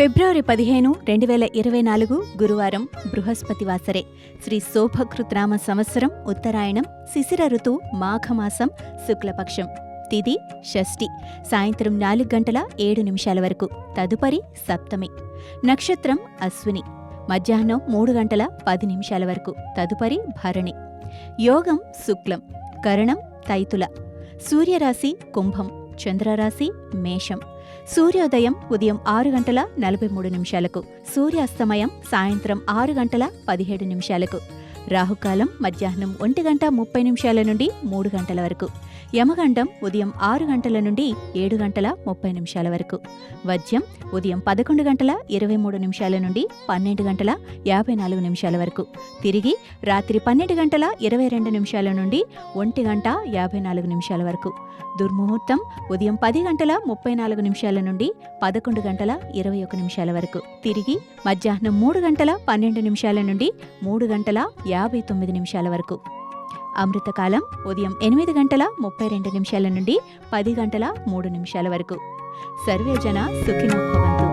ఫిబ్రవరి 15, 2024 గురువారం బృహస్పతివాసరే. శ్రీ శోభకృత్నామ సంవత్సరం ఉత్తరాయణం, శిశిర ఋతువు మాఘమాసం, శుక్లపక్షం. తిథి షష్ఠి. సాయంత్రం 4:07 వరకు. తదుపరి సప్తమి. నక్షత్రం అశ్విని. మధ్యాహ్నం 3:10 వరకు. తదుపరి భరణి. యోగం శుక్లం. కరణం తైతుల. సూర్యరాశి కుంభం. చంద్రరాశి మేషం. సూర్యోదయం ఉదయం 6:43. సూర్యాస్తమయం సాయంత్రం 6:17. రాహుకాలం మధ్యాహ్నం 1:30 నుండి 3 గంటల వరకు. యమగండం ఉదయం 6 గంటల నుండి 7:30 వరకు. వజ్యం ఉదయం 11:23 నుండి 12:54 వరకు. తిరిగి రాత్రి 12:22 నుండి 1:54 వరకు. దుర్ముహూర్తం ఉదయం 10:34 నుండి 11:21 వరకు. తిరిగి మధ్యాహ్నం 3:12 నుండి 3:59 వరకు. అమృతకాలం ఉదయం 8:32 నుండి 10:03 వరకు. సర్వే జన సుఖినో భవంతు.